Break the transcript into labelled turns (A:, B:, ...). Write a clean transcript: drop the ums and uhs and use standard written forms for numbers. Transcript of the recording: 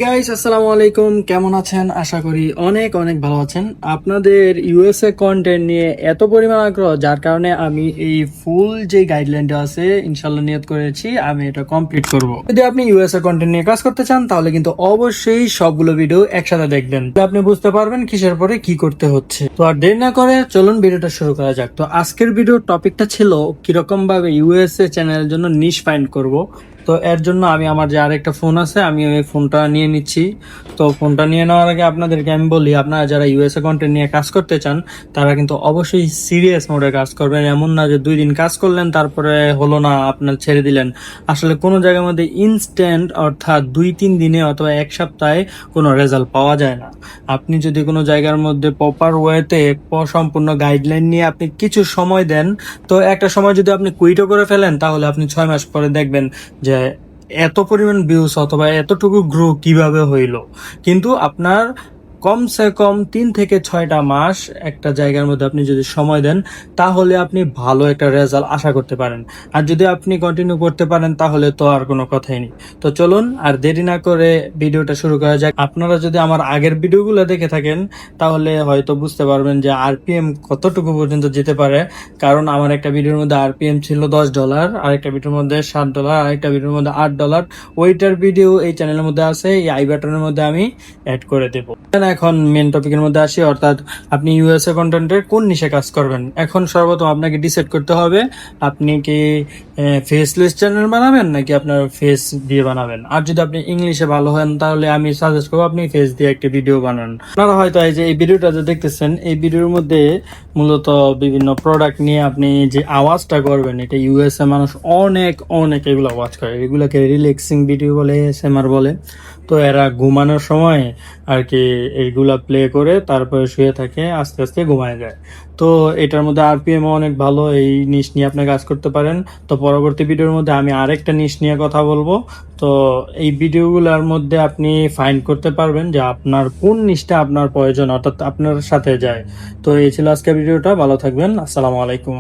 A: Guys আসসালামু আলাইকুম, কেমন আছেন? আশা করি অনেক অনেক ভালো আছেন। আপনাদের ইউএসএ কন্টেন্ট নিয়ে এত পরিমাণ আগ্রহ, যার কারণে আমি এই ফুল যে গাইডলাইনটা আছে ইনশাল্লাহ নিয়ত করেছি আমি এটা কমপ্লিট করব। যদি আপনি ইউএসএ কন্টেন্ট নিয়ে কাজ করতে চান তাহলে কিন্তু অবশ্যই সবগুলো ভিডিও একসাথে দেখবেন, তাহলে আপনি বুঝতে পারবেন কিসের পরে কি করতে হচ্ছে। তো আর দেরি না করে চলুন ভিডিওটা শুরু করা যাক। তো আজকের ভিডিওর টপিকটা ছিল কিরকম ভাবে ইউএসএ চ্যানেলের জন্য নিশ ফাইন্ড করব। তো এর জন্য আমি আমার যে আরেকটা ফোন আছে আমি ওই ফোনটা নিয়ে নিচ্ছি। তো ফোনটা নিয়ে নেওয়ার আগে আপনাদেরকে আমি বলি, আপনারা যারা ইউএসএ কন্টেন্ট নিয়ে কাজ করতে চান তারা কিন্তু অবশ্যই সিরিয়াস মোডে কাজ করবেন। এমন না যে 2 দিন কাজ করলেন তারপরে হলো না আপনার ছেড়ে দিলেন। আসলে কোনো জায়গার মধ্যে ইনস্ট্যান্ট অর্থাৎ 2-3 দিনে অথবা 1 সপ্তাহে কোনো রেজাল্ট পাওয়া যায় না। আপনি যদি কোনো জায়গার মধ্যে প্রপার ওয়েতে সম্পূর্ণ গাইডলাইন নিয়ে আপনি কিছু সময় দেন, তো একটা সময় যদি আপনি কুইটও করে ফেলেন তাহলে আপনি 6 মাস পরে দেখবেন যে এত পরিমাণ ভিউজ অথবা এতটুকু গ্রো কিভাবে হইলো। কিন্তু আপনার কমসে কম 3 থেকে 6টা মাস একটা জায়গার মধ্যে আপনি যদি সময় দেন তাহলে আপনি ভালো একটা রেজাল্ট আশা করতে পারেন। আর যদি আপনি কন্টিনিউ করতে পারেন তাহলে তো আর কোনো কথাই নেই। তো চলুন আর দেরি না করে ভিডিওটা শুরু করা যাক। আপনারা যদি আমার আগের ভিডিওগুলো দেখে থাকেন তাহলে হয়তো বুঝতে পারবেন যে আরপিএম কতটুকু পর্যন্ত যেতে পারে। কারণ আমার একটা ভিডিওর মধ্যে আরপিএম ছিল $10, আরেকটা ভিডিওর মধ্যে $7, আরেকটা ভিডিওর মধ্যে $8। ওইটার ভিডিও এই চ্যানেলের মধ্যে আছে, এই আই বাটনের মধ্যে আমি অ্যাড করে দেবো। এখন মেন টপিকের মধ্যে আসি, অর্থাৎ আপনি ইউএসএ কন্টেন্টের কোন নিশে কাজ করবেন। এখন সর্বপ্রথম আপনাকে ডিসাইড করতে হবে আপনি কি ফেসলেস চ্যানেল বানাবেন নাকি আপনার ফেস দিয়ে বানাবেন। আর যদি আপনি ইংলিশে ভালো হন তাহলে আমি সাজেস্ট করবো আপনি ফেস দিয়ে একটা ভিডিও বানান। আপনারা হয়তো এই যে এই ভিডিওটা যে দেখতেছেন এই ভিডিওর মধ্যে মূলত বিভিন্ন প্রোডাক্ট নিয়ে আপনি যে আওয়াজটা করবেন, এটা ইউএসএ মানুষ অনেক অনেক এগুলো ওয়াচ করে, এগুলোকে রিল্যাক্সিং ভিডিও বলে, এসএমআর বলে। তো এরা ঘুমানোর সময় আর কি এইগুলা প্লে করে তারপরে শুয়ে থাকে, আস্তে আস্তে ঘুমায় যায়। তো এটার মধ্যে আরপিএম অনেক ভালো, এই নিশ নিয়ে আপনি কাজ করতে পারেন। তো পরবর্তী ভিডিওর মধ্যে আমি আরেকটা নিশ নিয়ে কথা বলবো। তো এই ভিডিওগুলোর মধ্যে আপনি ফাইন্ড করতে পারবেন যে আপনার কোন নিশটা আপনার প্রয়োজন অর্থাৎ আপনার সাথে যায়। তো এই ছিল আজকের ভিডিওটা, ভালো থাকবেন, আসসালামু আলাইকুম।